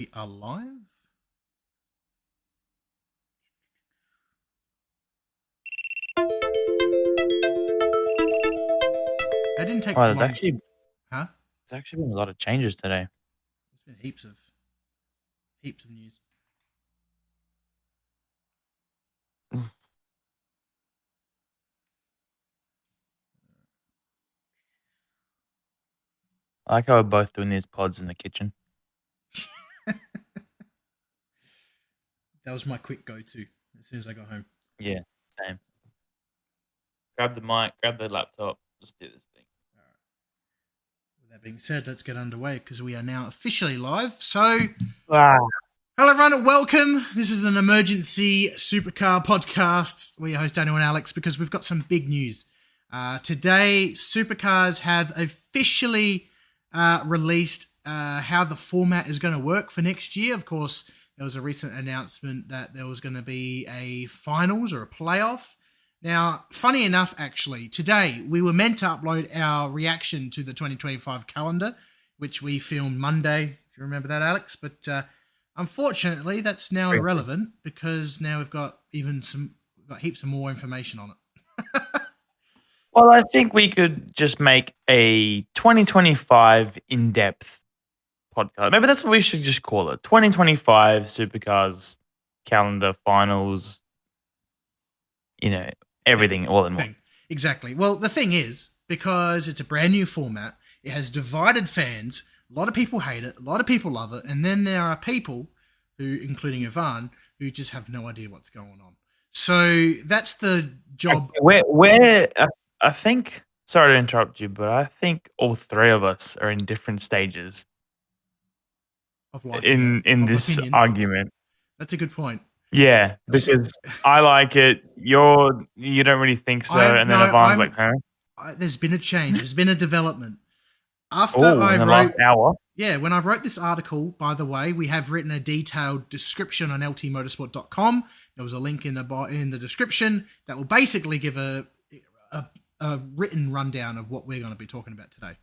We are live. That didn't take Oh, long. there's Huh? actually been a lot of changes today. There's been heaps of news. I like how we're both doing these pods in the kitchen. That was my quick go-to as soon as I got home. Yeah, same. Grab the mic, grab the laptop. Let's do this thing. All right. With that being said, let's get underway because we are now officially live. So, hello everyone and welcome. This is an emergency Supercar podcast. We host Daniel and Alex because we've got some big news. Today, Supercars have officially released how the format is going to work for next year. Of course, there was a recent announcement that there was going to be a finals or a playoff. Now, funny enough, actually, today we were meant to upload our reaction to the 2025 calendar, which we filmed Monday, if you remember that, Alex. But unfortunately, that's now irrelevant because now we've got heaps of more information on it. Well, I think we could just make a 2025 in-depth podcast. Maybe that's what we should just call it. 2025 Supercars calendar finals. Everything all in one. Exactly. Well, the thing is, because it's a brand new format, it has divided fans. A lot of people hate it. A lot of people love it. And then there are people who, including Ivan, who just have no idea what's going on. So that's the job. I think, sorry to interrupt you, but I think all three of us are in different stages of in this opinions. argument. That's a good point. Yeah, because I like it. You don't really think so, and then Ivan's like, huh? There's been a change. There's been a development. After last hour. Yeah, when I wrote this article, by the way, we have written a detailed description on ltmotorsport.com. There was a link in the description that will basically give a written rundown of what we're going to be talking about today.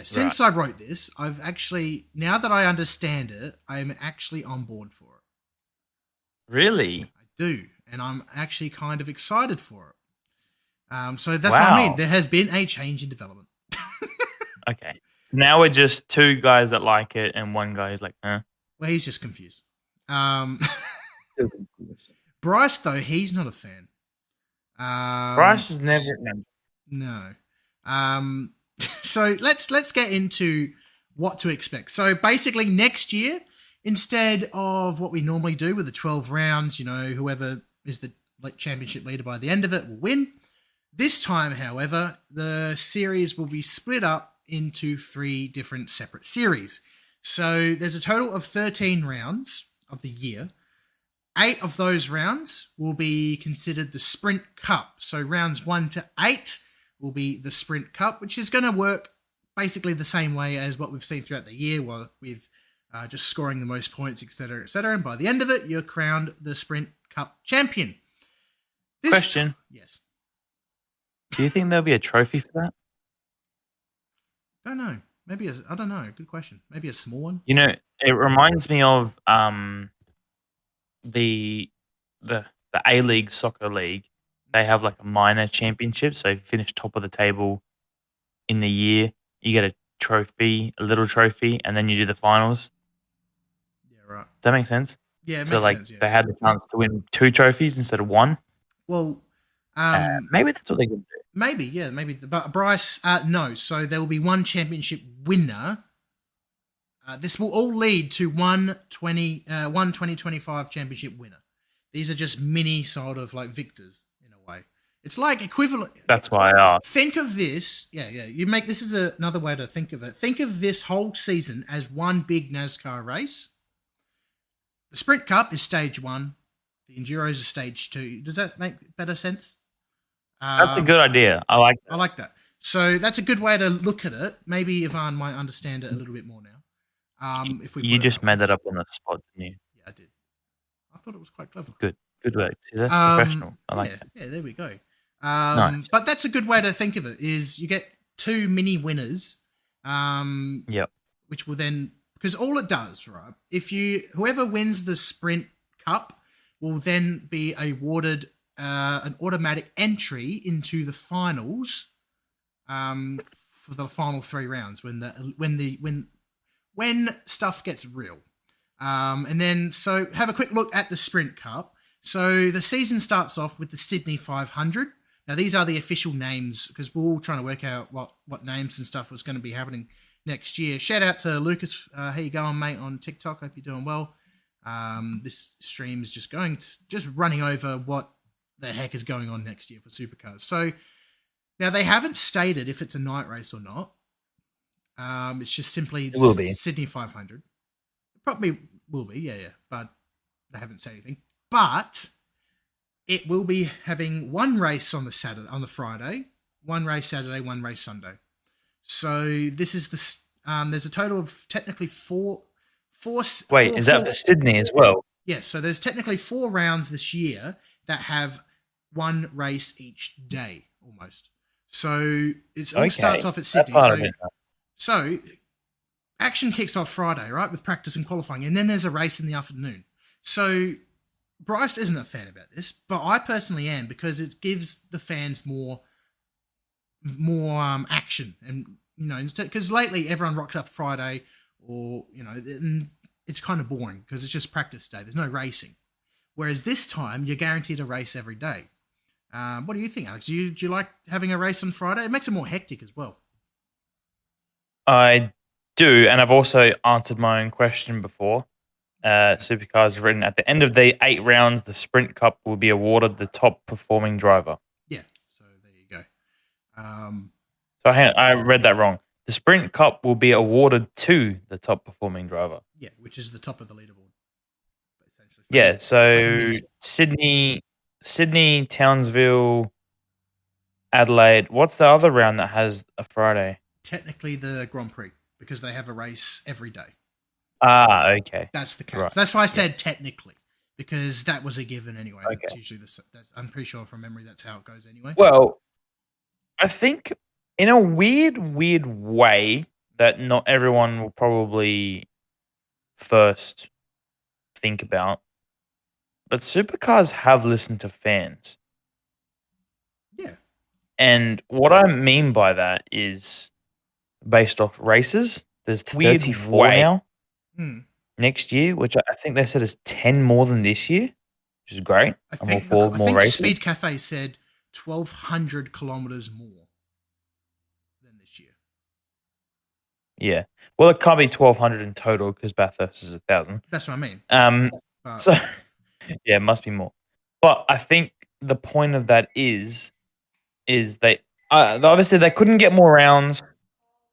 Since I wrote this, I've actually, now that I understand it, I'm actually on board for it. Really? I do, and I'm actually kind of excited for it. So that's what I mean. There has been a change in development. Okay. Now we're just two guys that like it and one guy who's like, huh? Well, he's just confused. Bryce, though, he's not a fan. Bryce is never... No. So let's get into what to expect. So basically next year, instead of what we normally do with the 12 rounds, whoever is the championship leader by the end of it will win. This time, however, the series will be split up into 3 different separate series. So there's a total of 13 rounds of the year. 8 of those rounds will be considered the Sprint Cup. So rounds 1 to 8 will be the Sprint Cup, which is going to work basically the same way as what we've seen throughout the year, with just scoring the most points, etc., etc. And by the end of it, you're crowned the Sprint Cup champion. Question. Yes. Do you think there'll be a trophy for that? Don't know. Maybe I don't know. Good question. Maybe a small one. It reminds me of the A-League soccer league. They have like a minor championship. So if you finish top of the table in the year, you get a trophy, a little trophy, and then you do the finals. Yeah, right. Does that make sense? Yeah, it makes sense. Yeah. They had the chance to win 2 trophies instead of 1. Well, maybe that's what they could do. Maybe, yeah, maybe. But Bryce, no. So there will be 1 championship winner. This will all lead to one 2025 championship winner. These are just mini sort of like victors in a way. It's like equivalent. That's why I asked. Think of this. Yeah. This is another way to think of it. Think of this whole season as one big NASCAR race. The Sprint Cup is stage 1. The Enduros is stage 2. Does that make better sense? That's a good idea. I like that. I like that. So that's a good way to look at it. Maybe Ivan might understand it a little bit more now. You just made that up on the spot, didn't you? Yeah, I did. I thought it was quite clever. Good work. See, that's professional. I like that. Yeah, there we go. Nice. But that's a good way to think of it. Is you get 2 mini winners. Yep. Which will then because all it does, right? Whoever wins the Sprint Cup will then be awarded an automatic entry into the finals for the final 3 rounds when stuff gets real. And then, so have a quick look at the Sprint Cup. So the season starts off with the Sydney 500. Now, these are the official names because we're all trying to work out what names and stuff was going to be happening next year. Shout out to Lucas. How you going, mate, on TikTok? Hope you're doing well. This stream is just running over what the heck is going on next year for Supercars. So now they haven't stated if it's a night race or not. It's just simply it will be Sydney 500. It probably will be, yeah. But they haven't said anything. But it will be having one race on the Friday, one race Saturday, one race Sunday. So this is there's a total of technically four. Wait, is that for Sydney as well? Yes. So there's technically 4 rounds this year that have one race each day almost. So it all starts off at Sydney. So action kicks off Friday, right, with practice and qualifying, and then there's a race in the afternoon. So Bryce isn't a fan about this, but I personally am because it gives the fans more action, and because lately everyone rocks up Friday, or and it's kind of boring because it's just practice day. There's no racing, whereas this time you're guaranteed a race every day. What do you think, Alex? Do you like having a race on Friday? It makes it more hectic as well. I do, and I've also answered my own question before. Supercars written at the end of the 8 rounds, the Sprint Cup will be awarded the top performing driver. Yeah, so there you go. So I read that wrong. The Sprint Cup will be awarded to the top performing driver. Yeah, which is the top of the leaderboard. Essentially. Yeah, so Sydney, Townsville, Adelaide. What's the other round that has a Friday? Technically the Grand Prix, because they have a race every day. Ah, okay. That's the case. Right. That's why I said technically, because that was a given anyway. Okay. That's usually I'm pretty sure from memory that's how it goes anyway. Well, I think in a weird way that not everyone will probably first think about, but Supercars have listened to fans. Yeah. And what I mean by that is based off races. There's 34 now next year, which I think they said is 10 more than this year, which is great. I think races. Speed Cafe said 1,200 kilometers more than this year. Yeah. Well, it can't be 1,200 in total because Bathurst is 1,000. That's what I mean. So, yeah, it must be more. But I think the point of that is they obviously they couldn't get more rounds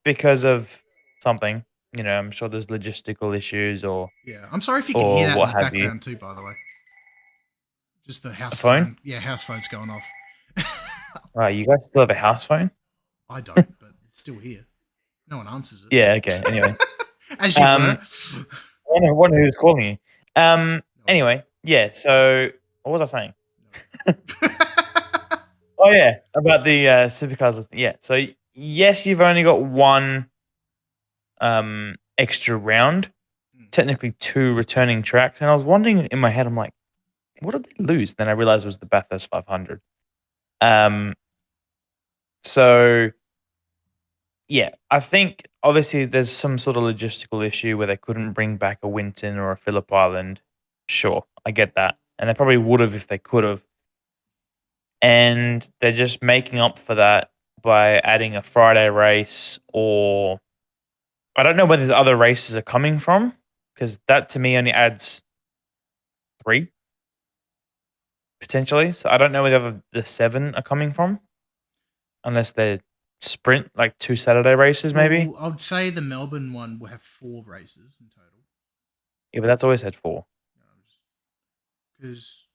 because of something. I'm sure there's logistical issues or yeah. I'm sorry if you can hear that in the background too. By the way, just the house phone. Yeah, house phone's going off. Right, you guys still have a house phone? I don't, but it's still here. No one answers it. Yeah. Okay. Anyway, as you were. I wonder who's calling you. Anyway, yeah. So what was I saying? Oh yeah, about the Supercars. Yeah. So yes, you've only got one extra round, technically 2 returning tracks, and I was wondering in my head, I'm like, what did they lose? Then I realized it was the Bathurst 500. So yeah, I think obviously there's some sort of logistical issue where they couldn't bring back a Winton or a Phillip Island. Sure, I get that, and they probably would have if they could have. And they're just making up for that by adding a Friday race, or I don't know where these other races are coming from, because that to me only adds 3 potentially. So I don't know where the 7 are coming from, unless they're sprint, like 2 Saturday races maybe. Well, I'd say the Melbourne one will have 4 races in total. Yeah, but that's always had 4. Because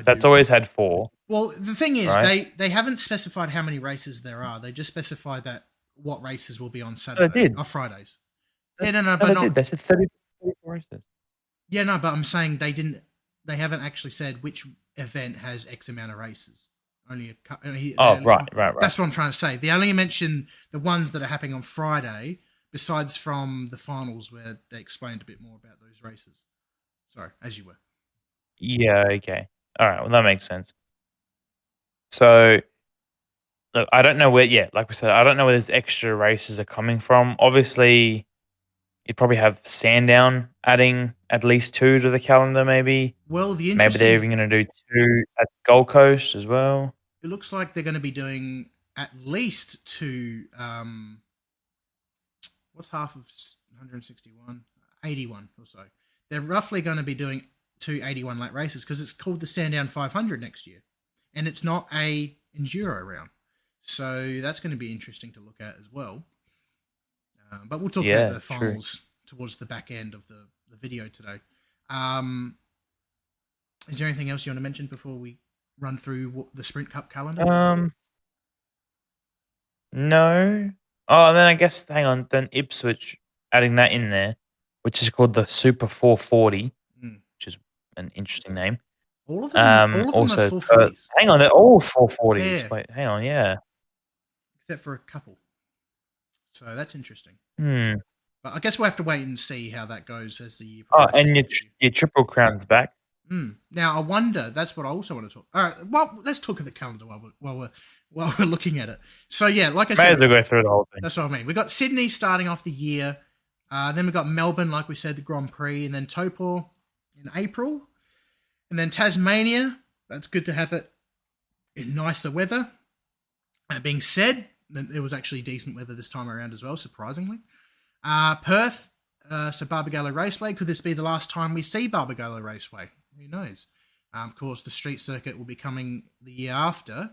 that's always had 4. Well, the thing is, right? they haven't specified how many races there are. They just specified that what races will be on Saturday they did. or Fridays. They said 34 races. Yeah, no, but I'm saying they didn't. They haven't actually said which event has X amount of races. Right. That's what I'm trying to say. They only mentioned the ones that are happening on Friday, besides from the finals where they explained a bit more about those races. Sorry, as you were. Yeah, okay. All right, well, that makes sense. So, look, I don't know where, like we said, I don't know where these extra races are coming from. Obviously, you'd probably have Sandown adding at least 2 to the calendar, maybe. Well, Maybe they're even going to do 2 at Gold Coast as well. It looks like they're going to be doing at least 2. What's half of 161? 81 or so. They're roughly going to be doing 2 81 lap races because it's called the Sandown 500 next year, and it's not a enduro round. So that's going to be interesting to look at as well. But we'll talk about the finals towards the back end of the video today. Is there anything else you want to mention before we run through the Sprint Cup calendar? No. Oh, then I guess, hang on, then Ipswich, adding that in there, which is called the Super 440, which is an interesting name. All of them also, are 440s. Hang on, they're all 440s. Yeah. Wait, hang on, yeah. Except for a couple. So that's interesting. But I guess we'll have to wait and see how that goes as the year progresses. Oh, and your Triple Crown's back. Now, I wonder, that's what I also want to talk. All right, well, let's talk at the calendar while we're looking at it. So, yeah, like I said. May as well go through the whole thing. That's what I mean. We've got Sydney starting off the year. Then we've got Melbourne, like we said, the Grand Prix. And then Taupo in April. And then Tasmania. That's good to have it in nicer weather. That being said, it was actually decent weather this time around as well, surprisingly. Perth, so Barbagallo Raceway. Could this be the last time we see Barbagallo Raceway? Who knows? Of course, the street circuit will be coming the year after.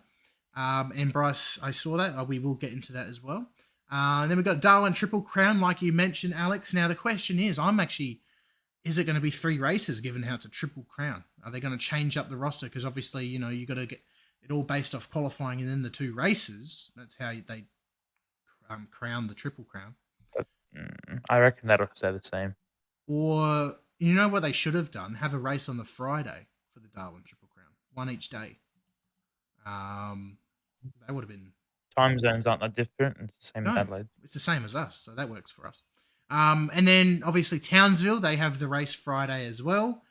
And Bryce, I saw that. We will get into that as well. Then we've got Darwin Triple Crown, like you mentioned, Alex. Now, the question is, is it going to be 3 races given how it's a Triple Crown? Are they going to change up the roster? Because obviously, you got to get it all based off qualifying and then the 2 races. That's how they crown the Triple Crown. I reckon that'll stay the same. Or, you know what they should have done? Have a race on the Friday for the Darwin Triple Crown. 1 each day. That would have been... Time zones aren't that different. It's the same as Adelaide. It's the same as us, so that works for us. And then, obviously, Townsville, they have the race Friday as well,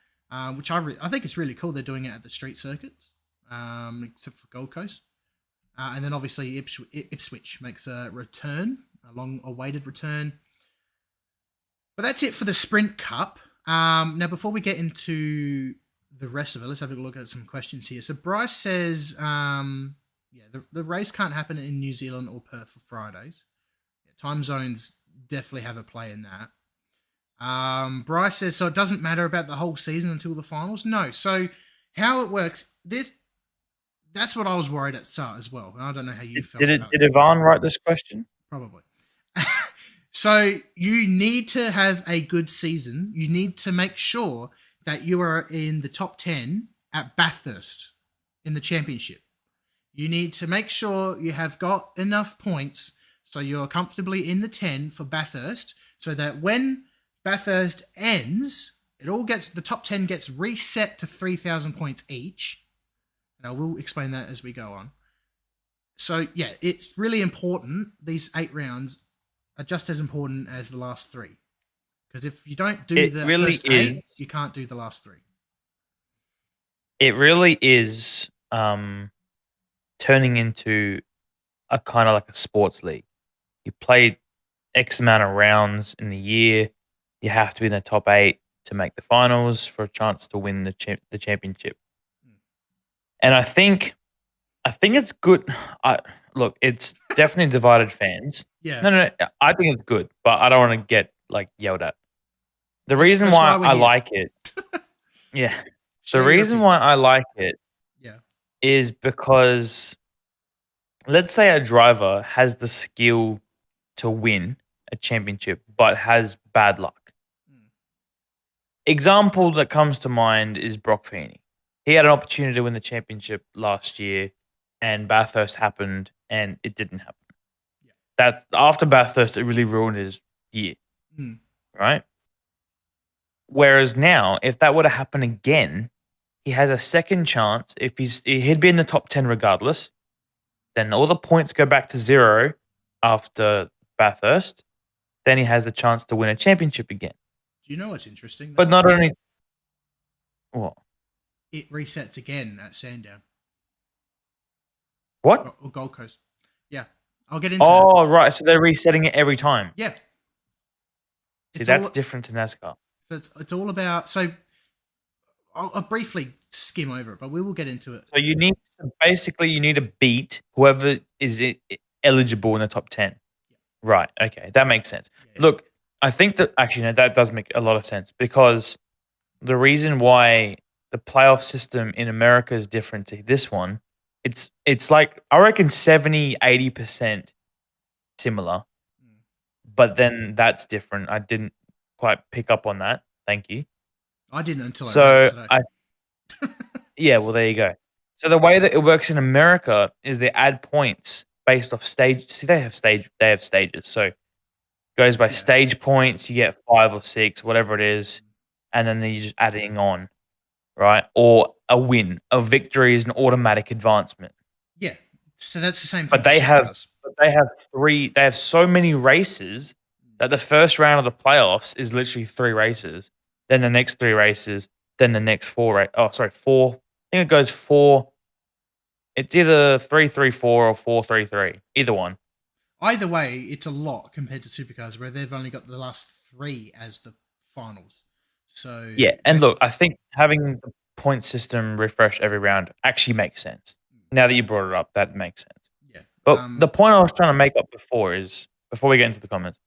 which I think it's really cool. They're doing it at the street circuits, except for Gold Coast. And then, obviously, Ipswich makes a return, a long-awaited return. But that's it for the Sprint Cup. Now, before we get into the rest of it, let's have a look at some questions here. So Bryce says, the race can't happen in New Zealand or Perth for Fridays. Time zones definitely have a play in that. Bryce says, so it doesn't matter about the whole season until the finals? No. So how it works, that's what I was worried at start as well. I don't know how you felt. Did Ivan write this question? Probably. So you need to have a good season. You need to make sure that you are in the top 10 at Bathurst in the championship. You need to make sure you have got enough points so you're comfortably in the 10 for Bathurst, so that when Bathurst ends, the top 10 gets reset to 3,000 points each. And I will explain that as we go on. So yeah, it's really important. These 8 rounds are just as important as the last 3. Because if you don't do the first 8, you can't do the last 3. It really is turning into a kind of like a sports league. You play X amount of rounds in the year. You have to be in the top 8 to make the finals for a chance to win the championship. And I think it's good. Look, it's definitely divided fans. Yeah. No. I think it's good, but I don't want to get yelled at. The reason why I like it, yeah. The reason why I like it, is because let's say a driver has the skill to win a championship, but has bad luck. Example that comes to mind is Brock Feeney. He had an opportunity to win the championship last year, and Bathurst happened, and it didn't happen. Yeah. That after Bathurst, it really ruined his year, right? Whereas now, if that were to happen again, he has a second chance. If he'd be in the top 10 regardless, then all the points go back to 0 after Bathurst. then he has the chance to win a championship again. Do you know what's interesting? But not only what? It resets again at Sandown. What? Or Gold Coast. Yeah. I'll get into Oh, right. So they're resetting it every time. Yeah. See, that's different to NASCAR. So it's all about... So I'll briefly skim over it, but we will get into it. So you need to beat whoever is eligible in the top 10. Yeah. Right. Okay. That makes sense. Yeah. Look, I think that actually, no, that does make a lot of sense, because the reason why the playoff system in America is different to this one, it's like, I reckon 70-80% similar, but then that's different. I didn't quite pick up on that. Thank you. I didn't until I read it today. Yeah, well, there you go. So the way that it works in America is they add points based off stage. See, they have stages. So it goes by stage points. You get 5 or 6, whatever it is, and then you're just adding on, right? Or a win, a victory is an automatic advancement. Yeah. So that's the same thing. But they have three. They have so many races that the first round of the playoffs is literally 3 races. Then the next 3 races. Then the next 4. 4. I think it goes 4. It's either 3-3-4 or 4-3-3. Either one. Either way, it's a lot compared to Supercars, where they've only got the last 3 as the finals. So yeah, and look, I think having the point system refreshed every round actually makes sense. Now that you brought it up, that makes sense. Yeah. But the point I was trying to make up before is, before we get into the comments,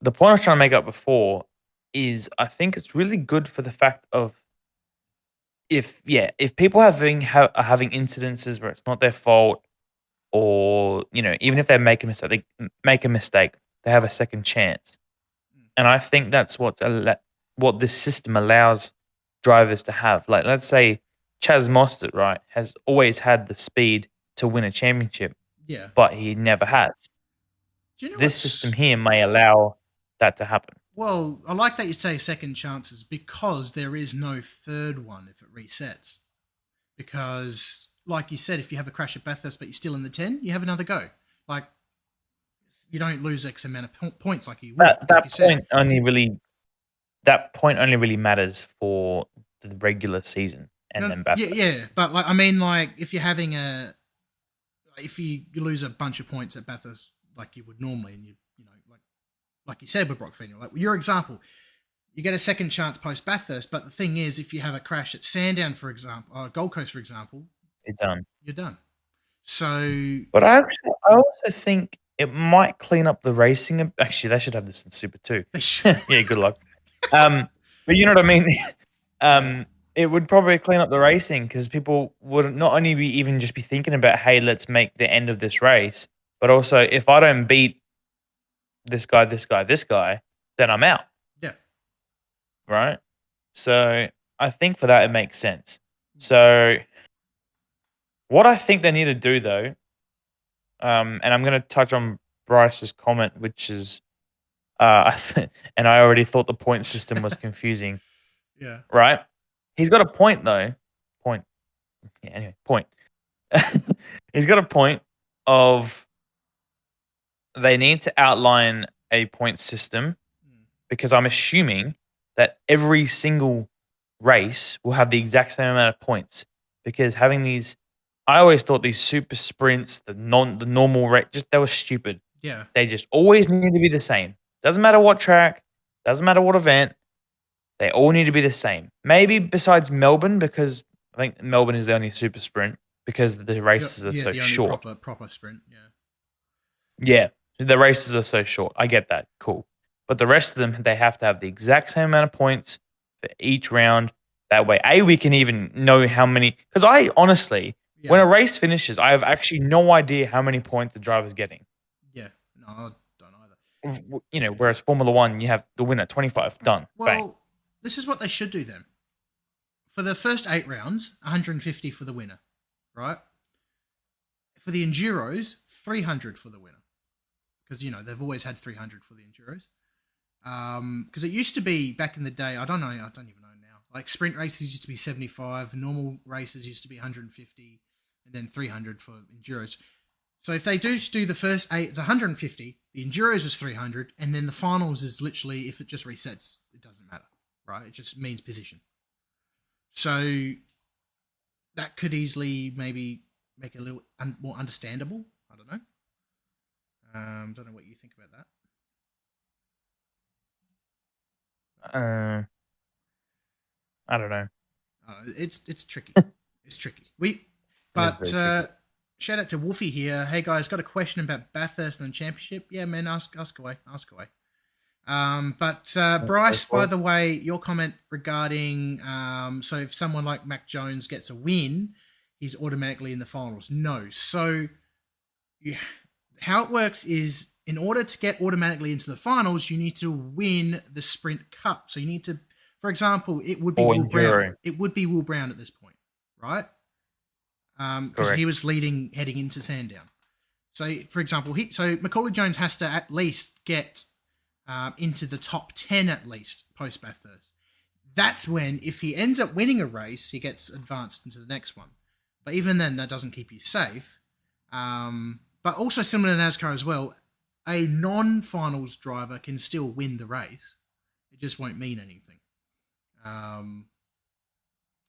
the point I was trying to make up before is I think it's really good for the fact of if people are having incidences where it's not their fault, or even if they make a mistake, they have a second chance. And I think that's what this system allows drivers to have. Like, let's say Chaz Mostert, right, has always had the speed to win a championship, but he never has. This system here may allow that to happen. Well, I like that you say second chances, because there is no third one if it resets. Because, like you said, if you have a crash at Bathurst but you're still in the 10, you have another go. Like, you don't lose X amount of points like you would. That point only really matters for the regular season and then Bathurst. Yeah, but like, I mean, like, if you're having if you lose a bunch of points at Bathurst like you would normally, and like you said with Brock Feeney, like your example, you get a second chance post Bathurst, but the thing is, if you have a crash at Sandown, for example, or Gold Coast, for example, you're done. So, but I also think it might clean up the racing. Actually, they should have this in Super too. Yeah, good luck. But you know what I mean. It would probably clean up the racing, because people would not only just be thinking about, hey, let's make the end of this race, but also, if I don't beat this guy, then I'm out. Yeah. Right? So I think for that, it makes sense. So what I think they need to do, though, and I'm going to touch on Bryce's comment, which is, and I already thought the point system was confusing. Yeah. Right? He's got a point, though. Point. Yeah, anyway, point. He's got a point of, they need to outline a point system, because I'm assuming that every single race will have the exact same amount of points, because having these, I always thought these super sprints, the normal race, they were stupid. Yeah. They just always need to be the same. Doesn't matter what track, doesn't matter what event, they all need to be the same. Maybe besides Melbourne, because I think Melbourne is the only super sprint, because the races are so short. Proper sprint, yeah. Yeah. The races are so short. I get that. Cool. But the rest of them, they have to have the exact same amount of points for each round. That way, we can even know how many. Because I honestly, when a race finishes, I have actually no idea how many points the driver's getting. Yeah. No, I don't either. Whereas Formula 1, you have the winner, 25, done. Well, bang. This is what they should do then. For the first 8 rounds, 150 for the winner, right? For the Enduros, 300 for the winner. Because, they've always had 300 for the Enduros. Because it used to be, back in the day, I don't even know now. Like, sprint races used to be 75, normal races used to be 150, and then 300 for Enduros. So if they do the first 8, it's 150. The Enduros is 300, and then the finals is literally, if it just resets, it doesn't matter, right? It just means position. So that could easily maybe make it a little more understandable. I don't know. Don't know what you think about that. I don't know. It's tricky. It's tricky. Shout out to Wolfie here. Hey guys, got a question about Bathurst and the championship. Yeah, man, ask away. Bryce, by the way, your comment regarding so if someone like Mac Jones gets a win, he's automatically in the finals. No. So how it works is, in order to get automatically into the finals, you need to win the Sprint Cup. So you need to, for example, it would be Will Brown. It would be Will Brown at this point, right? Because he was leading heading into Sandown. So, for example, Macaulay Jones has to at least get into the top 10 at least post Bathurst. That's when, if he ends up winning a race, he gets advanced into the next one. But even then, that doesn't keep you safe. But also similar to NASCAR as well, a non-finals driver can still win the race. It just won't mean anything.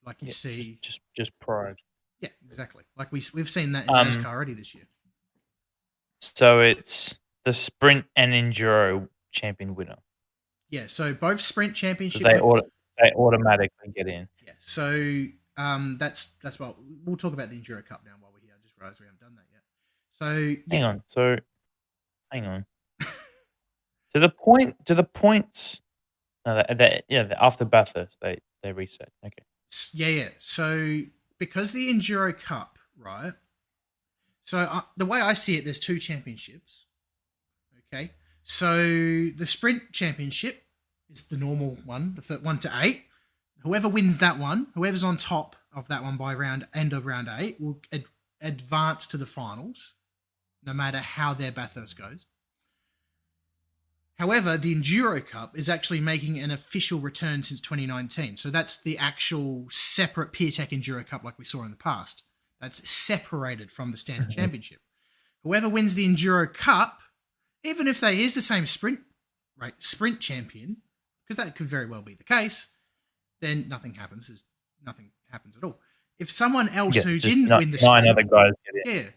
Like you see, just pride. Yeah, exactly. Like we've seen that in NASCAR already this year. So it's the Sprint and Enduro champion winner. Yeah, so both Sprint championship. So they automatically get in. Yeah, so that's what we'll talk about the Enduro Cup now while we're here. I just realised we haven't done that yet. So yeah. Hang on. To the points. No, after Bathurst they reset. Okay. Yeah. So because the Enduro Cup, right? So the way I see it, there's 2 championships. Okay. So the Sprint Championship is the normal one, the 1 to 8. Whoever wins that one, whoever's on top of that one by end of round 8, will advance to the finals, no matter how their Bathurst goes. However, the Enduro Cup is actually making an official return since 2019. So that's the actual separate PureTech Enduro Cup like we saw in the past. That's separated from the standard championship. Whoever wins the Enduro Cup, even if they is the same sprint champion, because that could very well be the case, then nothing happens. Nothing happens at all. If someone else who didn't win the sprint, 9 other guys get in.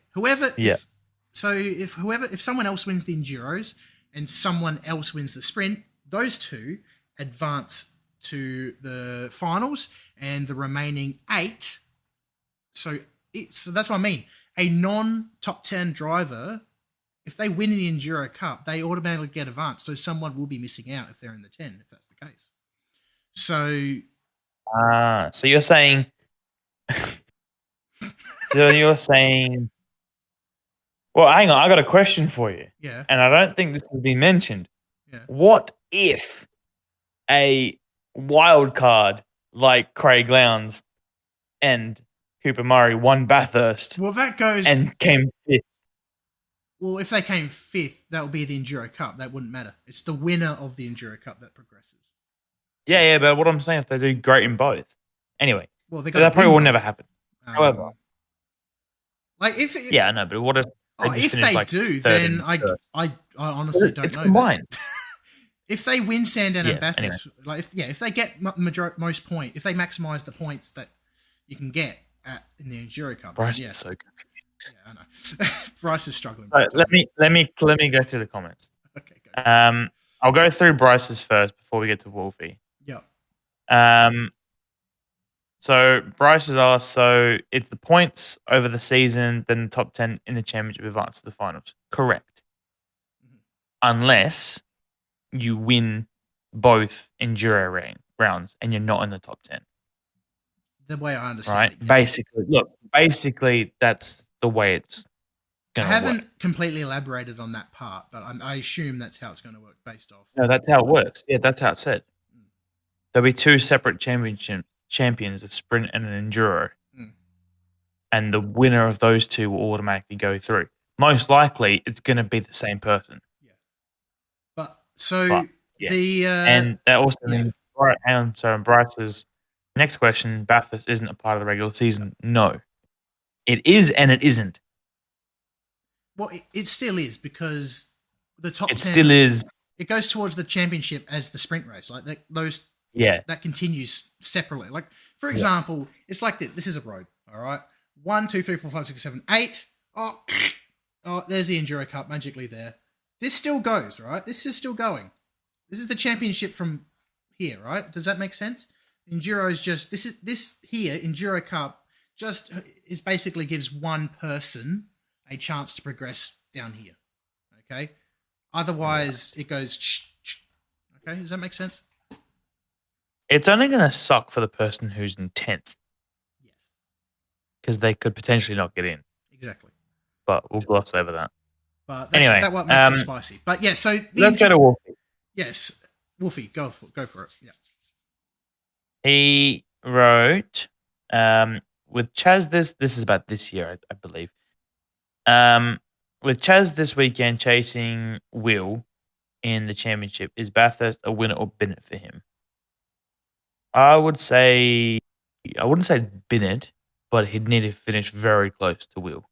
If someone else wins the Enduros and someone else wins the sprint, those 2 advance to the finals, and the remaining 8. So that's what I mean. A non-top 10 driver, if they win the Enduro Cup, they automatically get advanced. So someone will be missing out if they're in the 10, if that's the case. So you're saying well, hang on, I got a question for you. Yeah. And I don't think this has been mentioned. Yeah. What if a wild card like Craig Lowndes and Cooper Murray won Bathurst? Well, that goes and came 5th. Well, if they came 5th, that would be the Enduro Cup. That wouldn't matter. It's the winner of the Enduro Cup that progresses. Yeah, but what I'm saying, if they do great in both. Anyway, well, that probably will never happen. However, like if I know, but what if? If they do, then I honestly don't know. It's combined. If they win Sandown and Bathurst, if they get most points, if they maximize the points that you can get in the Enduro Cup, Bryce is so confused. Yeah, I know. Bryce is struggling. Let me go through the comments. Okay, go. I'll go through Bryce's first before we get to Wolfie. Yeah. So Bryce has asked, so it's the points over the season, then the top 10 in the championship advance to the finals. Correct. Mm-hmm. Unless you win both Enduro rounds and you're not in the top 10. The way I understand right? it. Yes. Basically, that's the way it's going to work. I haven't completely elaborated on that part, but I assume that's how it's going to work based off. No, that's how it works. Yeah, that's how it's said. There'll be 2 separate champions, a sprint and an enduro. And the winner of those 2 will automatically go through. Most likely, it's going to be the same person. Yeah. And that also means, Bryce's next question, Bathurst isn't a part of the regular season. No. It is and it isn't. Well, it still is, because the top 10, still is. It goes towards the championship as the sprint race. Like that continues separately. Like, for example, it's like this. This is a road. All right. 1, 2, 3, 4, 5, 6, 7, 8. Oh, there's the Enduro Cup magically there. This still goes, right? This is still going. This is the championship from here, right? Does that make sense? Enduro is just this here. Enduro Cup just is basically gives one person a chance to progress down here. Okay. Otherwise, it goes. Okay, does that make sense? It's only going to suck for the person who's in 10th. Yes. Because they could potentially not get in. Exactly. But we'll gloss over that. But that's what makes it spicy. But yeah, so let's go to Wolfie. Yes, Wolfie, go for it. Yeah. He wrote with Chaz. This is about this year, I believe. With Chaz this weekend chasing Will in the championship, is Bathurst a winner or bin it for him? I wouldn't say bin it, but he'd need to finish very close to Will.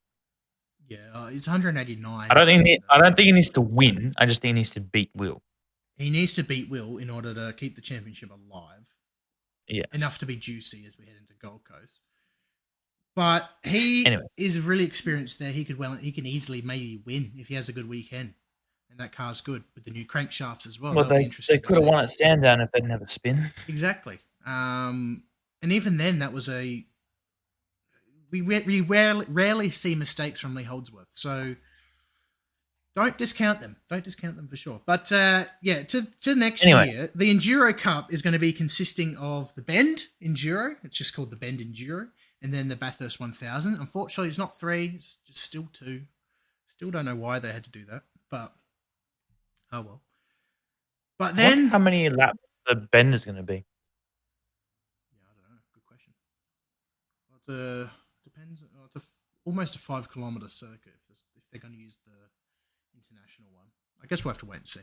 Yeah, it's 189. I don't think he needs to win. I just think he needs to beat Will. He needs to beat Will in order to keep the championship alive. Yeah, enough to be juicy as we head into Gold Coast. But he is really experienced there. He can easily maybe win if he has a good weekend, and that car's good with the new crankshafts as well. Well, they could have won at Sandown if they didn't have a spin. Exactly. And even then, that was we rarely see mistakes from Lee Holdsworth. So don't discount them. Don't discount them for sure. But yeah, to next year, the Enduro Cup is going to be consisting of the Bend Enduro. It's just called the Bend Enduro. And then the Bathurst 1000. Unfortunately, it's not 3. It's just still 2. Still don't know why they had to do that. But, oh well. But then... How many laps the Bend is going to be? Yeah, I don't know. Good question. Well, depends. It's almost a 5-kilometre circuit if they're going to use the international one. I guess we'll have to wait and see.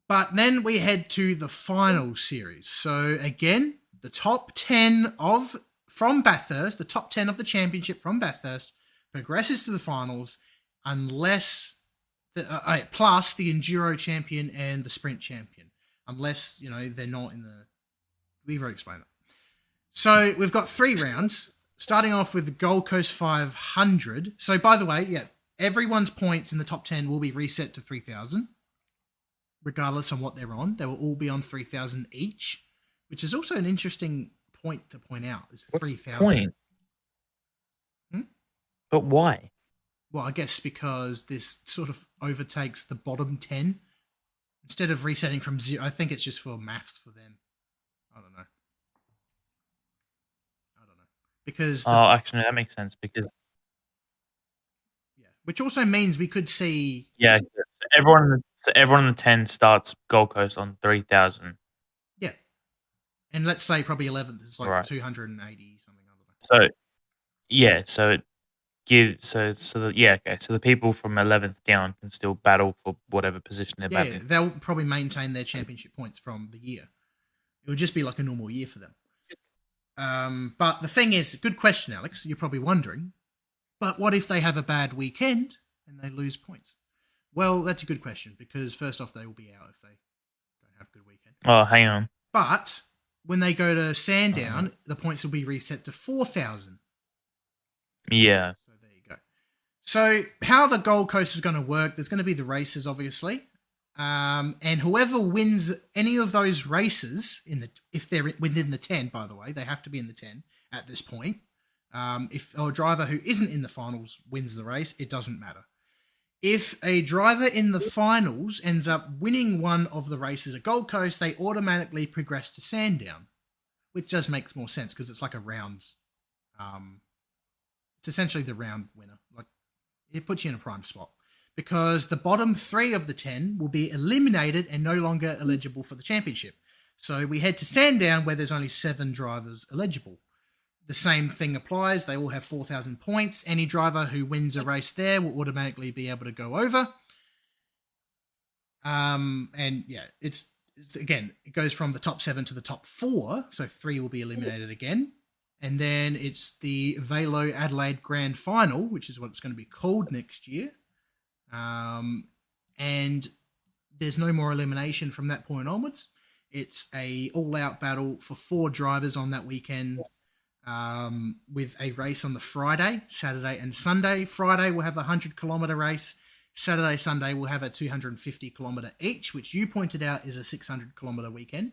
But then we head to the final series. So again, the top 10 from Bathurst, the top 10 of the championship from Bathurst progresses to the finals unless plus the Enduro champion and the Sprint champion, unless they're not in the. We've already explained that. So we've got 3 rounds, starting off with the Gold Coast 500. So by the way, yeah, everyone's points in the top 10 will be reset to 3,000, regardless of what they're on. They will all be on 3,000 each, which is also an interesting point to point out. Is 3,000. But why? Well, I guess because this sort of overtakes the bottom 10. Instead of resetting from 0, I think it's just for maths for them. I don't know. Because actually, that makes sense because which also means we could see everyone in the 10 starts Gold Coast on 3,000. Yeah, and let's say probably 11th is like 280 something. I don't know. So it gives so the people from 11th down can still battle for whatever position they're battling. Yeah, they'll probably maintain their championship points from the year. It would just be like a normal year for them. But the thing is, good question, Alex. You're probably wondering, but what if they have a bad weekend and they lose points? Well, that's a good question because first off, they will be out if they don't have a good weekend. Oh, hang on. But when they go to Sandown, the points will be reset to 4,000. Yeah. So there you go. So how the Gold Coast is going to work, there's going to be the races, obviously. And whoever wins any of those races if they're within the 10, by the way, they have to be in the 10 at this point. If a driver who isn't in the finals wins the race, it doesn't matter. If a driver in the finals ends up winning one of the races at Gold Coast, they automatically progress to Sandown, which just makes more sense because it's like a rounds. It's essentially the round winner. Like it puts you in a prime spot. Because the bottom 3 of the 10 will be eliminated and no longer eligible for the championship. So we head to Sandown where there's only 7 drivers eligible. The same thing applies. They all have 4,000 points. Any driver who wins a race there will automatically be able to go over. And yeah, it's again, it goes from the top 7 to the top 4. So 3 will be eliminated again. And then it's the Velo Adelaide Grand Final, which is what it's going to be called next year. And there's no more elimination from that point onwards. It's a all-out battle for 4 drivers on that weekend, with a race on the Friday, Saturday, and Sunday. Friday we'll have a 100-kilometer race. Saturday, Sunday we'll have a 250-kilometer each, which you pointed out is a 600-kilometer weekend.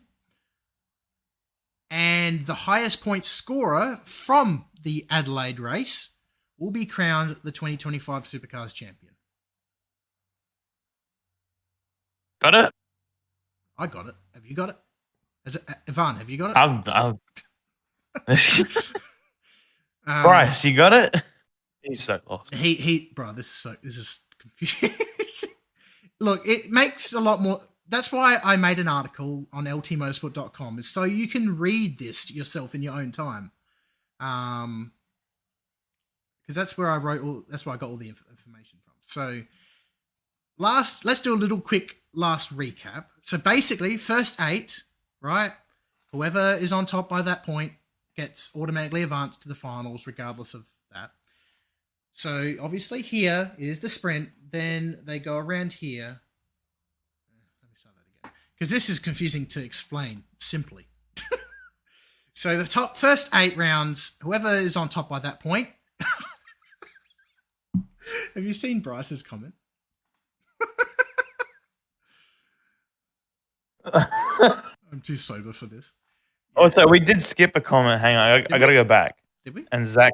And the highest point scorer from the Adelaide race will be crowned the 2025 Supercars champion. Got it? I got it. Have you got it? Ivan, have you got it? Bryce, you got it? He's so lost. Bro, this is confusing. Look, it makes a lot more. That's why I made an article on ltmotorsport.com, is so you can read this yourself in your own time. Because that's where I wrote that's where I got all the information from. So let's do a little quick last recap. So basically, first 8, right? Whoever is on top by that point gets automatically advanced to the finals, regardless of that. So obviously here is the sprint. Then they go around here. Let me start that again, because this is confusing to explain simply. So the first 8 rounds, whoever is on top by that point. Have you seen Bryce's comment? I'm too sober for this. Oh, so we did skip a comment. Hang on, I got to go back. Did we? And Zach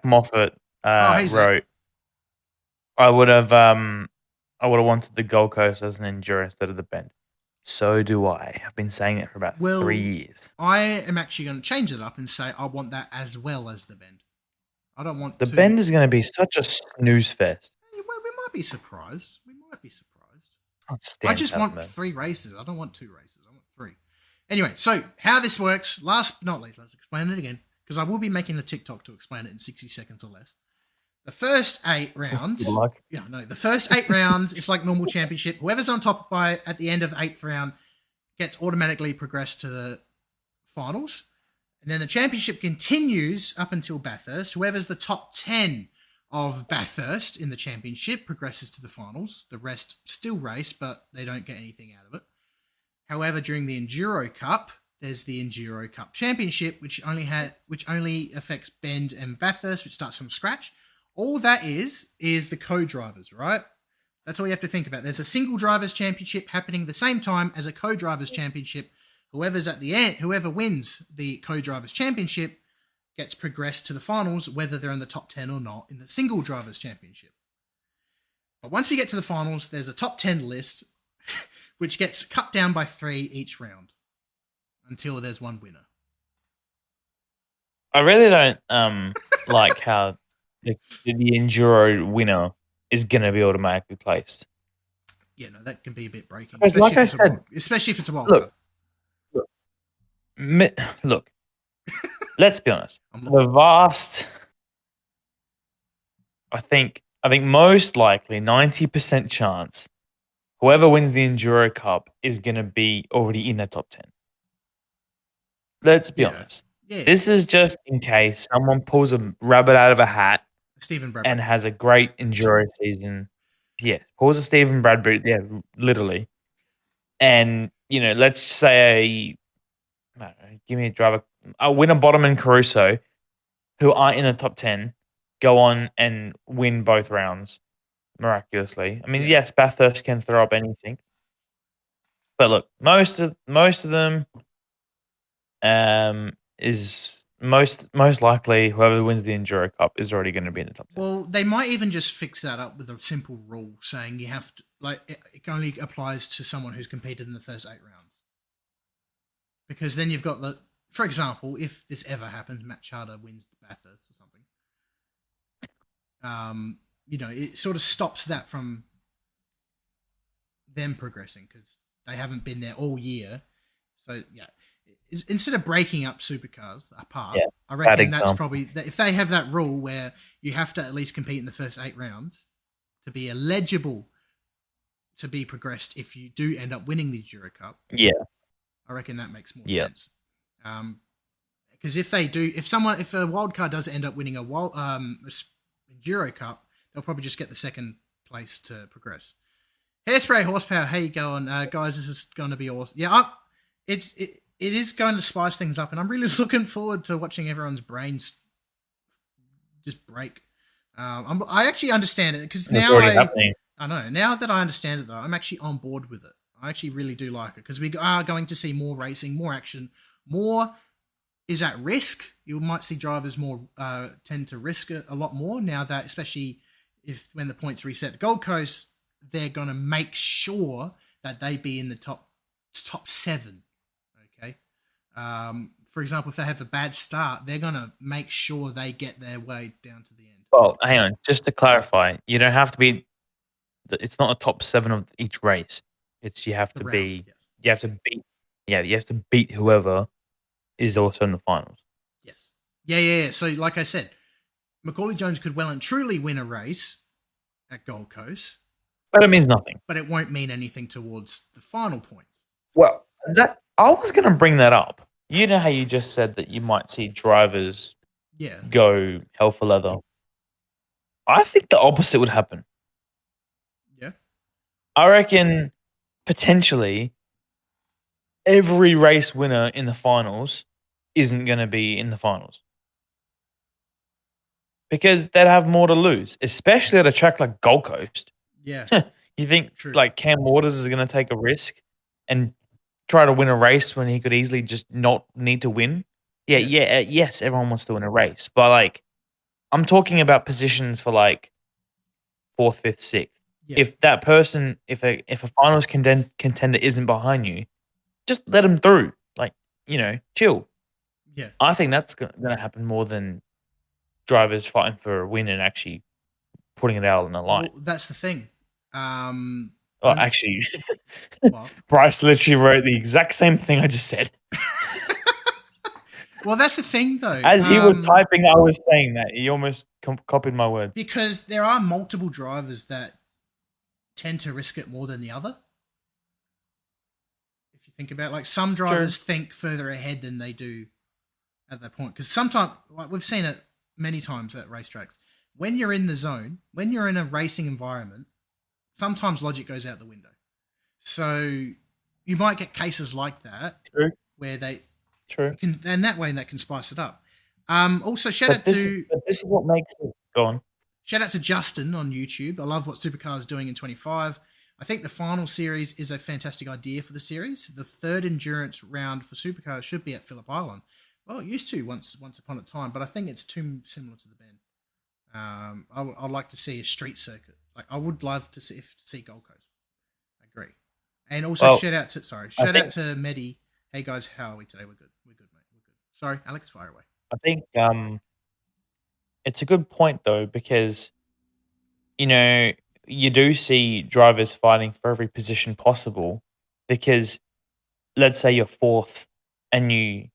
Moffat Hey, Zach. wrote, I would have wanted the Gold Coast as an enduro instead of the Bend. So do I. I've been saying it for about 3 years. I am actually going to change it up and say I want that as well as the Bend. I don't want the Bend is going to be such a snooze fest. Well, we might be surprised. I I just want 3 races. I don't want 2 races. I want 3. Anyway, so how this works, last but not least, let's explain it again, because I will be making a TikTok to explain it in 60 seconds or less. The first 8 rounds, the first 8 rounds, it's like normal championship. Whoever's on top at the end of 8th round gets automatically progressed to the finals. And then the championship continues up until Bathurst. Whoever's the top 10 of Bathurst in the championship progresses to the finals. The rest still race, but they don't get anything out of it. However, during the Enduro Cup, there's the Enduro Cup Championship, which only affects Bend and Bathurst, which starts from scratch. All that is the co-drivers, right? That's all you have to think about. There's a single drivers championship happening the same time as a co-drivers championship. Whoever's at the end, whoever wins the co-drivers championship gets progressed to the finals, whether they're in the top 10 or not in the single drivers championship. But once we get to the finals, there's a top 10 list, which gets cut down by 3 each round until there's one winner. I really don't like how the Enduro winner is going to be automatically placed. Yeah, no, that can be a bit breaking. Like I said, especially if it's a wild card. Look, let's be honest. I think most likely 90% chance whoever wins the Enduro Cup is going to be already in the top 10. Let's be honest. Yeah. This is just in case someone pulls a rabbit out of a hat and has a great Enduro season. Yeah, pulls a Stephen Bradbury. Yeah, literally. And, let's say, give me a driver, a winner, Bottom and Caruso, who aren't in the top 10, go on and win both rounds miraculously. I mean, yes, Bathurst can throw up anything. But look, most of them is most likely whoever wins the Enduro Cup is already going to be in the top 10. Well, they might even just fix that up with a simple rule saying you have to, it only applies to someone who's competed in the first 8 rounds. Because then you've got for example, if this ever happens, Matt Charter wins the Bathurst or something, it sort of stops that from them progressing because they haven't been there all year. So, yeah. Instead of breaking up supercars apart, I reckon that's probably if they have that rule where you have to at least compete in the first 8 rounds to be eligible to be progressed if you do end up winning the Enduro Cup. Yeah, I reckon that makes more sense. Because if a wild card does end up winning a Enduro Cup, they'll probably just get the second place to progress. Hairspray Horsepower, how you going, guys? This is going to be awesome. Yeah, it is going to spice things up, and I'm really looking forward to watching everyone's brains just break. I actually understand it because now I know. Now that I understand it, though, I'm actually on board with it. I actually really do like it because we are going to see more racing, more action, more is at risk. You might see drivers more tend to risk it a lot more now that, especially when the points reset. Gold Coast, they're going to make sure that they be in the top 7. Okay. For example, if they have a bad start, they're going to make sure they get their way down to the end. Well, hang on. Just to clarify, you don't have to be. It's not a top 7 of each race. You have to be. Yes. You have to beat. Yeah, you have to beat whoever is also in the finals. Yes. Yeah. So, like I said, Macaulay Jones could well and truly win a race at Gold Coast, but it means nothing. But it won't mean anything towards the final points. Well, I was going to bring that up. You know how you just said that you might see drivers go hell for leather. I think the opposite would happen. Yeah. I reckon potentially every race winner in the finals isn't going to be in the finals. Because they'd have more to lose, especially at a track like Gold Coast. Yeah. You think like Cam Waters is going to take a risk and try to win a race when he could easily just not need to win? Yes, everyone wants to win a race. But like, I'm talking about positions for like 4th, 5th, 6th. Yeah. If that person, if a finals contender isn't behind you, just let them through. Like, chill. Yeah. I think that's going to happen more than drivers fighting for a win and actually putting it out on the line. Well, that's the thing. Actually, Bryce literally wrote the exact same thing I just said. Well, that's the thing, though. As he was typing, I was saying that. He almost copied my word. Because there are multiple drivers that tend to risk it more than the other. If you think about it, like some drivers think further ahead than they do at that point. Because sometimes, like we've seen it many times at racetracks, when you're in the zone, when you're in a racing environment, sometimes logic goes out the window. So you might get cases like that where they and that way that can spice it up. Also, shout out to this is what makes it go on. Shout out to Justin on YouTube. I love what Supercar is doing in 25. I think the final series is a fantastic idea for the series. The third endurance round for Supercars should be at Phillip Island. Well, it used to once upon a time, but I think it's too similar to the Bend. I'd like to see a street circuit. Like I would love to see Gold Coast. I agree. And also shout out to Medi. Hey guys, how are we today? We're good, mate. We're good. Sorry, Alex, fire away. I think it's a good point though because you do see drivers fighting for every position possible because let's say you're 4th and the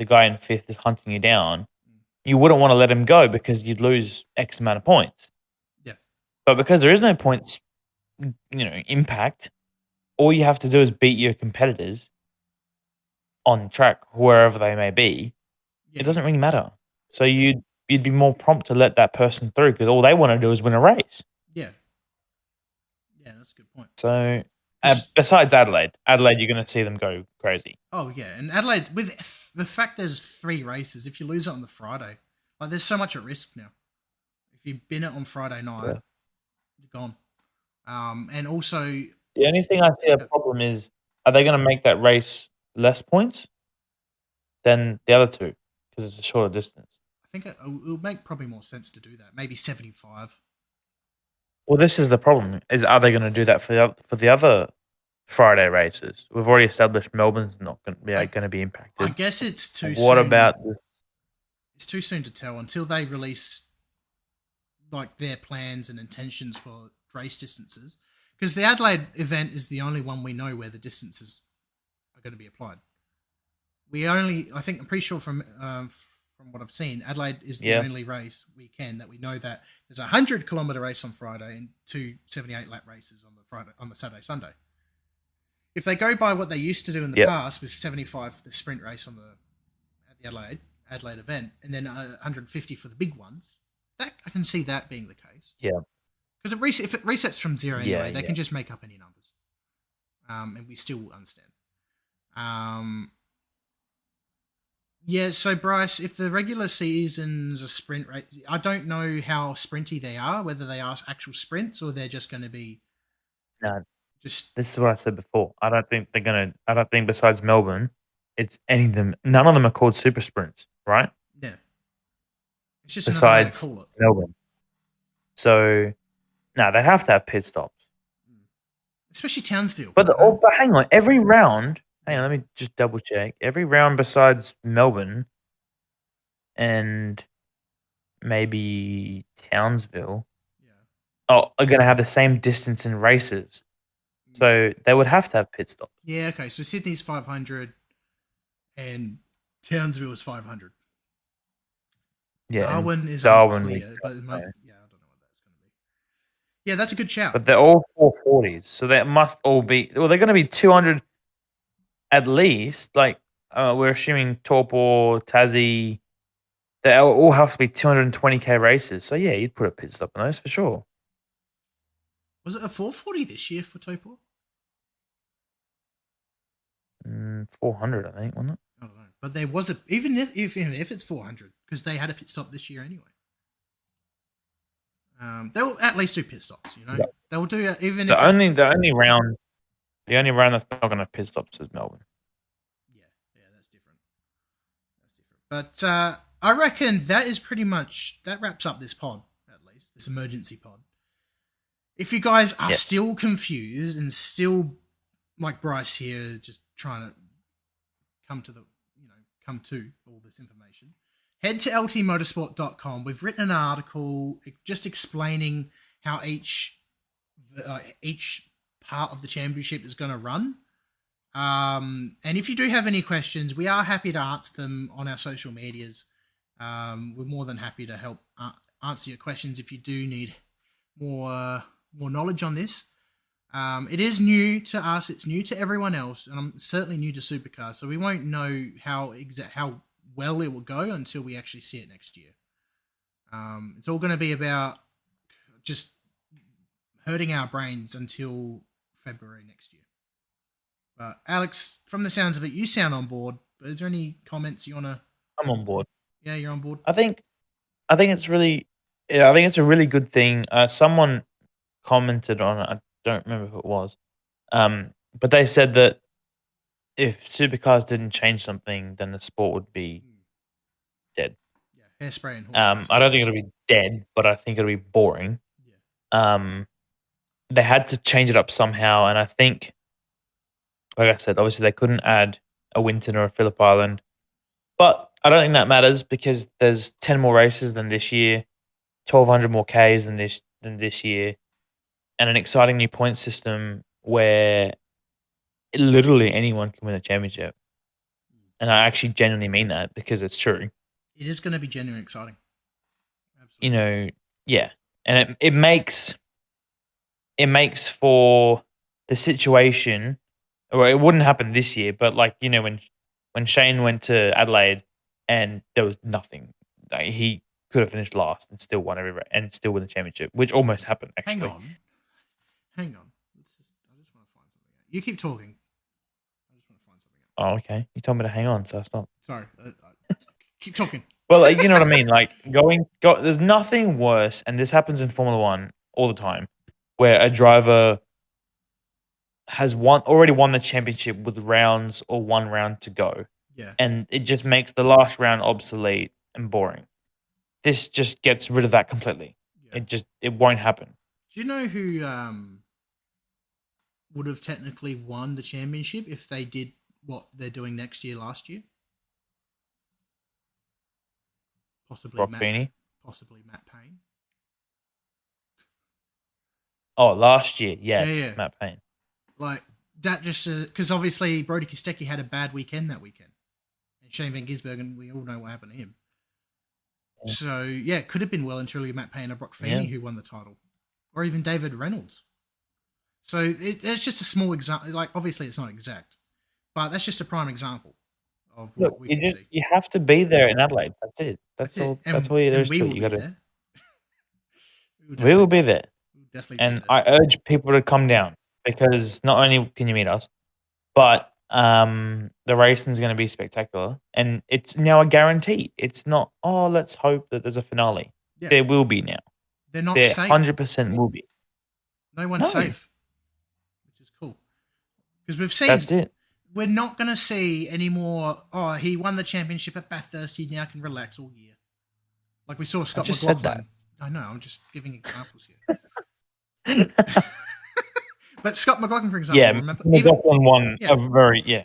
guy in 5th is hunting you down. You wouldn't want to let him go because you'd lose X amount of points. Yeah. But because there is no points, impact, all you have to do is beat your competitors on track, wherever they may be. Yeah. It doesn't really matter. So you'd be more prompt to let that person through because all they want to do is win a race. Yeah. Yeah, that's a good point. So besides Adelaide, you're going to see them go crazy. Oh, yeah. And Adelaide, with the fact there's 3 races, if you lose it on the Friday, like there's so much at risk now. If you bin it on Friday night, you're gone. And also... The only thing I see a problem is, are they going to make that race less points than the other 2? Because it's a shorter distance. I think it'll make probably more sense to do that. Maybe 75. Well, this is the problem. Are they going to do that for the other Friday races? We've already established Melbourne's not going to be impacted. I guess it's too soon. What about this? It's too soon to tell until they release like their plans and intentions for race distances. Because the Adelaide event is the only one we know where the distances are going to be applied. I'm pretty sure from what I've seen, Adelaide is the only race weekend that we know that there's a 100-kilometer race on Friday and 2 78-lap races on the Saturday, Sunday. If they go by what they used to do in the past with 75 the sprint race at at the Adelaide event, and then 150 for the big ones. That I can see that being the case. Yeah. Because if it resets from zero anyway, they can just make up any numbers, and we still understand. Yeah, so Bryce, if the regular season's a sprint race, I don't know how sprinty they are, whether they are actual sprints or they're just going to be. No, just. This is what I said before. I don't think besides Melbourne, it's any of them. None of them are called super sprints, right? Yeah. It's just besides another way to call it. Melbourne. So, no, they have to have pit stops. Especially Townsville. But hang on, every round. Hang on, let me just double check. Every round besides Melbourne and maybe Townsville, are going to have the same distance in races. So they would have to have pit stops. Yeah, okay. So Sydney's 500 and Townsville is 500. Yeah, Darwin is unclear, but I don't know what that's going to be. Yeah, that's a good shout. But they're all 440s, so they must all be. Well, they're going to be 200 at least. Like we're assuming Torpor, Tassie, they all have to be 220k races. So yeah, you'd put a pit stop on those for sure. Was it a 440 this year for Torpor? 400, I think, wasn't it? I don't know, but there was even if it's 400 because they had a pit stop this year anyway. They'll at least do pit stops, you know. Yeah. They'll do even the only round that's not going to have pit stops is Melbourne. Yeah, that's different. But I reckon that is pretty much that wraps up this pod, at least this emergency pod. If you guys are still confused and still like Bryce here, just trying to come to all this information, head to ltmotorsport.com. We've written an article just explaining how each part of the championship is going to run. And if you do have any questions, we are happy to answer them on our social medias. We're more than happy to help answer your questions if you do need more knowledge on this. It is new to us. It's new to everyone else, and I'm certainly new to Supercar, so we won't know how well it will go until we actually see it next year. It's all going to be about just hurting our brains until February next year. But Alex, from the sounds of it, you sound on board. But is there any comments you want to? I'm on board. Yeah, you're on board. I think it's really. Yeah, I think it's a really good thing. Someone commented on it. I don't remember who it was. But they said that if Supercars didn't change something, then the sport would be dead. Yeah, hairspray and I don't think it'll be dead, but I think it'll be boring. Yeah. They had to change it up somehow, and I think, like I said, obviously they couldn't add a Winton or a Phillip Island, but I don't think that matters because there's 10 more races than this year, 1,200 more Ks than this year, and an exciting new point system where literally anyone can win a championship. And I actually genuinely mean that because it's true. It is going to be genuinely exciting. Absolutely. You know, yeah. And it makes for the situation, or it wouldn't happen this year, but like, you know, when Shane went to Adelaide and there was nothing, like, he could have finished last and still won and still win the championship, which almost happened actually. Hang on. I just want to find something out. You keep talking. I just want to find something out. Oh, okay. You told me to hang on, so I stopped. Sorry. Keep talking. Well, like, you know what I mean? Like, there's nothing worse, and this happens in Formula One all the time, where a driver has already won the championship with rounds or one round to go. Yeah. And it just makes the last round obsolete and boring. This just gets rid of that completely. Yeah. It won't happen. Do you know who would have technically won the championship if they did what they're doing next year last year? Possibly Matt Payne. Oh, last year. Yes, Matt Payne. Like, that just... Because obviously Brody Kostecki had a bad weekend that weekend. And Shane Van Gisbergen, we all know what happened to him. Yeah. So, yeah, it could have been well and truly Matt Payne or Brock Feeney who won the title. Or even David Reynolds. So, it's just a small example. Like, obviously it's not exact. But that's just a prime example of Look, what we can see. you have to be there in Adelaide. That's it. That's all. And, That's all there is we to will it. You be got to. there. We will be there. We'll definitely And be there. I urge people to come down because not only can you meet us, but the racing is going to be spectacular, and it's now a guarantee. It's not. Oh, let's hope that there's a finale. Yeah. There will be now. They're not There safe. 100% will be. No one's safe, which is cool because we've seen. That's it. We're not going to see any more. Oh, he won the championship at Bathurst. He now can relax all year, like we saw Scott McLaughlin. Said that. I know. I'm just giving examples here. But Scott McLaughlin, for example, remember McLaughlin won a very yeah.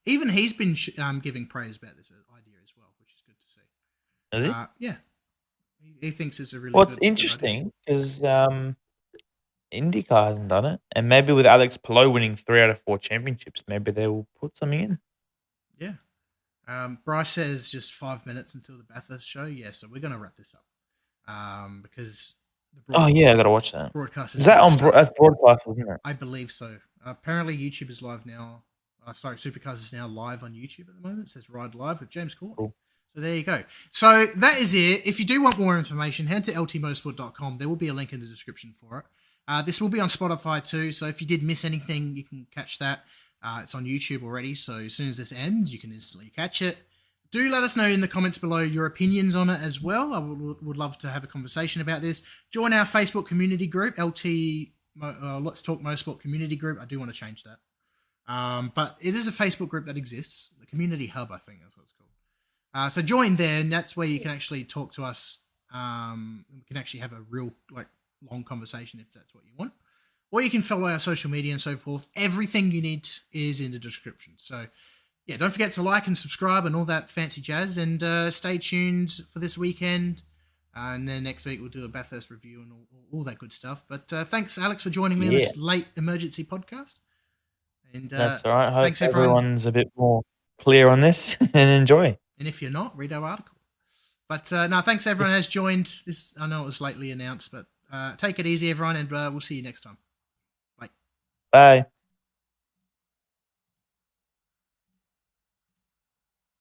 Even he's been giving praise about this idea as well, which is good to see. Is he? Yeah. He thinks it's a really. Well, it's interesting because IndyCar hasn't done it, and maybe with Alex Palou winning 3 out of 4 championships, maybe they will put something in. Yeah. Bryce says just 5 minutes until the Bathurst show. Yeah, so we're going to wrap this up because. I got to watch that. Broadcast is that on? That's broadcast, isn't it? I believe so. Apparently, YouTube is live now. Supercars is now live on YouTube at the moment. It says Ride Live with James Courtney. Cool. So there you go. So that is it. If you do want more information, head to ltmotorsport.com. There will be a link in the description for it. This will be on Spotify too. So if you did miss anything, you can catch that. It's on YouTube already. So as soon as this ends, you can instantly catch it. Do let us know in the comments below your opinions on it as well. I would love to have a conversation about this. Join our Facebook community group, Let's Talk Motorsport community group. I do want to change that. But it is a Facebook group that exists. The Community Hub, I think that's what it's called. So join there, and that's where you can actually talk to us. We can actually have a real long conversation if that's what you want. Or you can follow our social media and so forth. Everything you need is in the description. So yeah, don't forget to like and subscribe and all that fancy jazz. And stay tuned for this weekend. And then next week we'll do a Bathurst review and all that good stuff. But thanks, Alex, for joining me on this late emergency podcast. And that's all right. Hope thanks, everyone's a bit more clear on this and enjoy. And if you're not, read our article. But no, thanks everyone has joined this. I know it was lately announced, but take it easy, everyone, and we'll see you next time. Bye. Bye.